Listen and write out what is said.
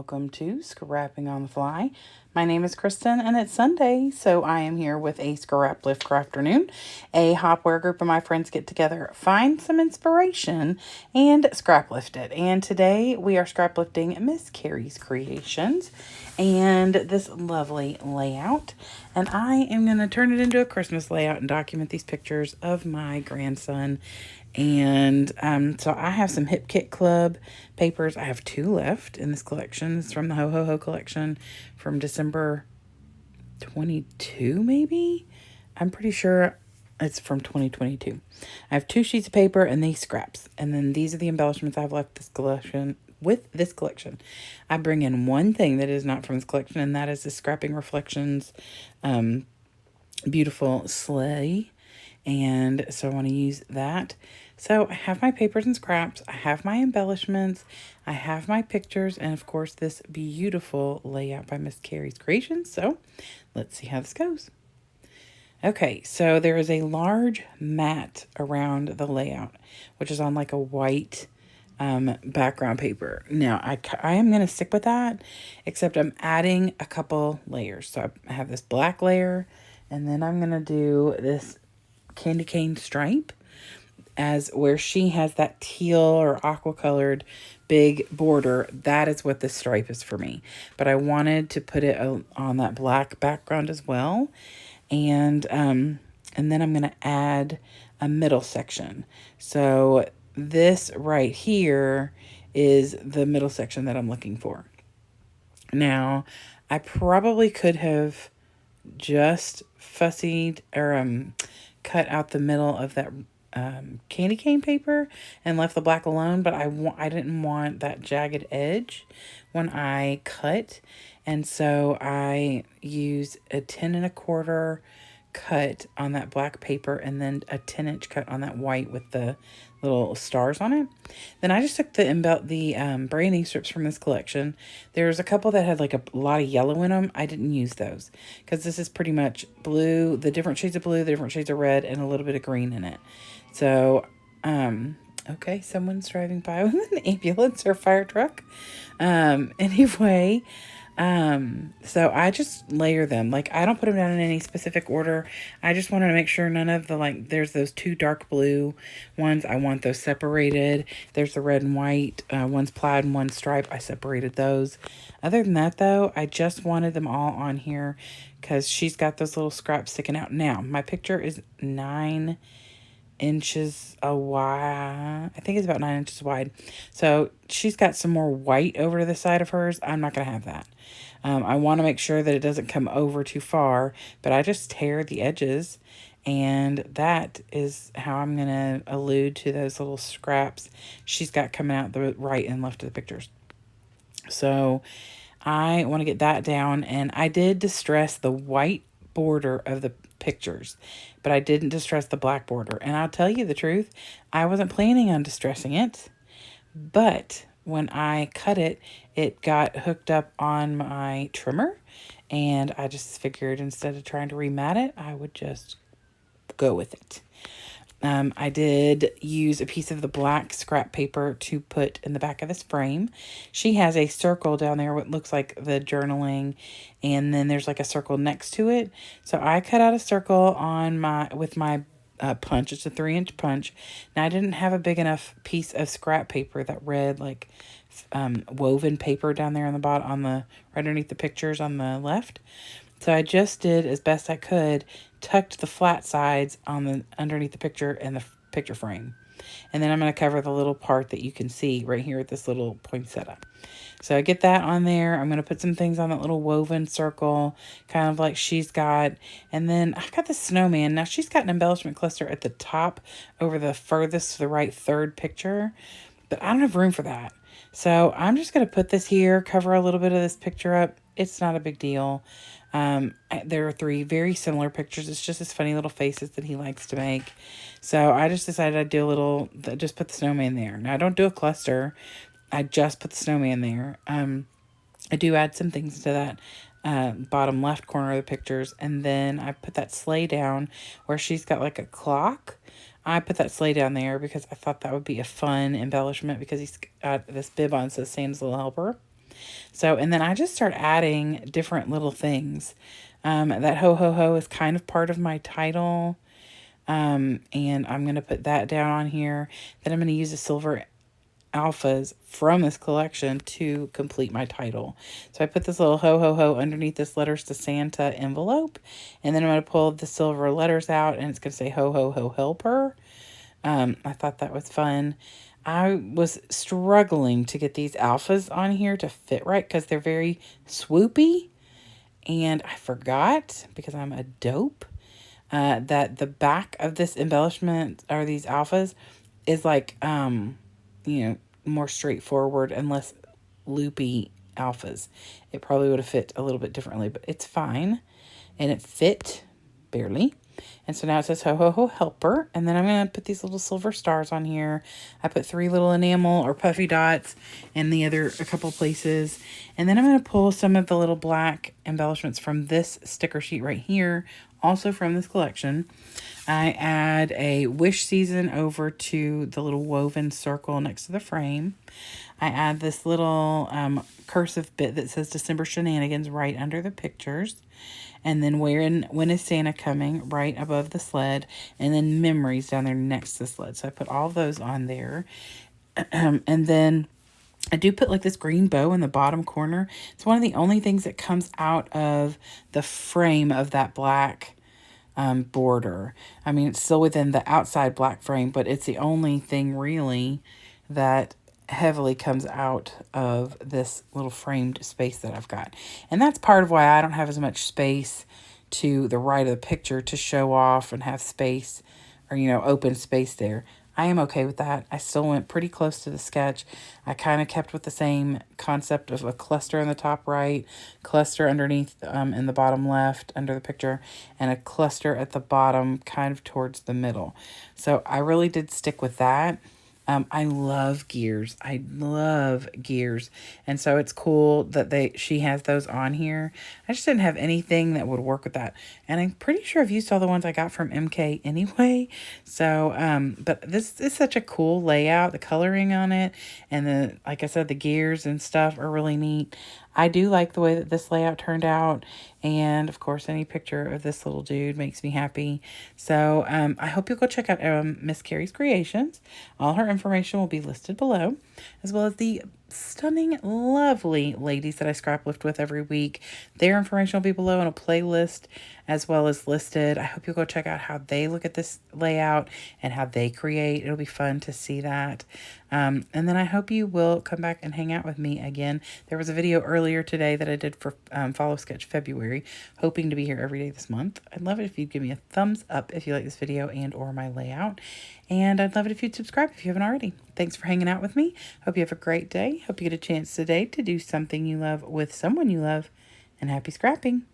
welcome to Scrapping on the Fly. My name is Kristen and it's Sunday, so I am here with a Scraplift Crafternoon. A hopware group of my friends get together, find some inspiration, and scraplift it. And today we are scraplifting Miss Carrie's creations and this lovely layout. And I am going to turn it into a Christmas layout and document these pictures of my grandson. And so I have some Hip Kit Club papers. I have 2 left in this collection. It's from the HoHoHo collection from December 22, maybe? I'm pretty sure it's from 2022. I have 2 sheets of paper and these scraps. And then these are the embellishments I've left this collection with this collection. I bring in one thing that is not from this collection, and that is the Scrapping Reflections beautiful sleigh. And so I want to use that. So I have my papers and scraps, I have my embellishments, I have my pictures, and of course this beautiful layout by Miss Carrie's Creations. So let's see how this goes. Okay, so there is a large mat around the layout, which is on like a white background paper. Now I am going to stick with that, except I'm adding a couple layers. So I have this black layer, and then I'm going to do this candy cane stripe as where she has that teal or aqua colored big border. That is what this stripe is for me, but I wanted to put it on that black background as well. And then I'm going to add a middle section. So this right here is the middle section that I'm looking for. Now I probably could have just fussied or cut out the middle of that candy cane paper and left the black alone, but I didn't want that jagged edge when I cut, and so I use a 10 1/4 cut on that black paper and then a 10-inch cut on that white with the little stars on it. Then I just took the branding strips from this collection. There's a couple that had like a lot of yellow in them. I didn't use those because this is pretty much blue, the different shades of blue, the different shades of red, and a little bit of green in it. So, okay, someone's driving by with an ambulance or fire truck. Anyway, so I just layer them. Like, I don't put them down in any specific order. I just wanted to make sure none of the, like, there's those 2 dark blue ones. I want those separated. There's the red and white, one's plaid and one's stripe. I separated those. Other than that, though, I just wanted them all on here because she's got those little scraps sticking out. Now, my picture is 9 inches wide. I think it's about 9 inches wide. So she's got some more white over to the side of hers. I'm not going to have that. I want to make sure that it doesn't come over too far, but I just tear the edges, and that is how I'm going to allude to those little scraps she's got coming out the right and left of the pictures. So I want to get that down, and I did distress the white border of the pictures, but I didn't distress the black border. And I'll tell you the truth, I wasn't planning on distressing it, but when I cut it, it got hooked up on my trimmer, and I just figured instead of trying to remat it, I would just go with it. I did use a piece of the black scrap paper to put in the back of this frame. She has a circle down there, what looks like the journaling, and then there's like a circle next to it. So I cut out a circle with my punch. It's a 3-inch punch. Now I didn't have a big enough piece of scrap paper, that red like woven paper down there on the bottom, right underneath the pictures on the left. So I just did as best I could, tucked the flat sides on the underneath the picture and the picture frame. And then I'm going to cover the little part that you can see right here with this little poinsettia. So I get that on there. I'm going to put some things on that little woven circle, kind of like she's got. And then I've got the snowman. Now she's got an embellishment cluster at the top over the furthest to the right third picture, but I don't have room for that. So I'm just going to put this here, cover a little bit of this picture up. It's not a big deal. There are 3 very similar pictures. It's just his funny little faces that he likes to make. So I just decided I'd do just put the snowman there. Now I don't do a cluster. I just put the snowman there. I do add some things to that bottom left corner of the pictures. And then I put that sleigh down where she's got like a clock. I put that sleigh down there because I thought that would be a fun embellishment because he's got this bib on that says Santa's Little Helper. So, and then I just start adding different little things. That HoHoHo is kind of part of my title. And I'm going to put that down on here. Then I'm going to use the silver alphas from this collection to complete my title. So I put this little HoHoHo underneath this Letters to Santa envelope. And then I'm going to pull the silver letters out and it's going to say HoHoHo Helper. I thought that was fun. I was struggling to get these alphas on here to fit right because they're very swoopy. And I forgot, because I'm a dope, that the back of this embellishment, or these alphas, is like, more straightforward and less loopy alphas. It probably would have fit a little bit differently, but it's fine. And it fit barely. And so now it says HoHoHo Helper. And then I'm going to put these little silver stars on here. I put 3 little enamel or puffy dots in a couple places. And then I'm going to pull some of the little black embellishments from this sticker sheet right here, also from this collection. I add a wish season over to the little woven circle next to the frame. I add this little cursive bit that says December Shenanigans right under the pictures. And then when is Santa coming right above the sled. And then memories down there next to the sled. So I put all those on there. And then I do put like this green bow in the bottom corner. It's one of the only things that comes out of the frame of that black border. I mean, it's still within the outside black frame, but it's the only thing really that heavily comes out of this little framed space that I've got. And that's part of why I don't have as much space to the right of the picture to show off and have space, or, open space there. I am okay with that. I still went pretty close to the sketch. I kind of kept with the same concept of a cluster in the top right, cluster underneath in the bottom left under the picture, and a cluster at the bottom kind of towards the middle. So I really did stick with that. I love gears. I love gears. And so it's cool that she has those on here. I just didn't have anything that would work with that. And I'm pretty sure I've used all the ones I got from MK anyway. So, but this is such a cool layout. The coloring on it and like I said, the gears and stuff are really neat. I do like the way that this layout turned out. And of course, any picture of this little dude makes me happy. So I hope you'll go check out Miss Carrie's Creations. All her information will be listed below, as well as the stunning, lovely ladies that I scrap lift with every week. Their information will be below in a playlist as well as listed. I hope you'll go check out how they look at this layout and how they create. It'll be fun to see that. And then I hope you will come back and hang out with me again. There was a video earlier today that I did for Follow Sketch February, hoping to be here every day this month. I'd love it if you'd give me a thumbs up if you like this video and or my layout. And I'd love it if you'd subscribe if you haven't already. Thanks for hanging out with me. Hope you have a great day. Hope you get a chance today to do something you love with someone you love. And happy scrapping.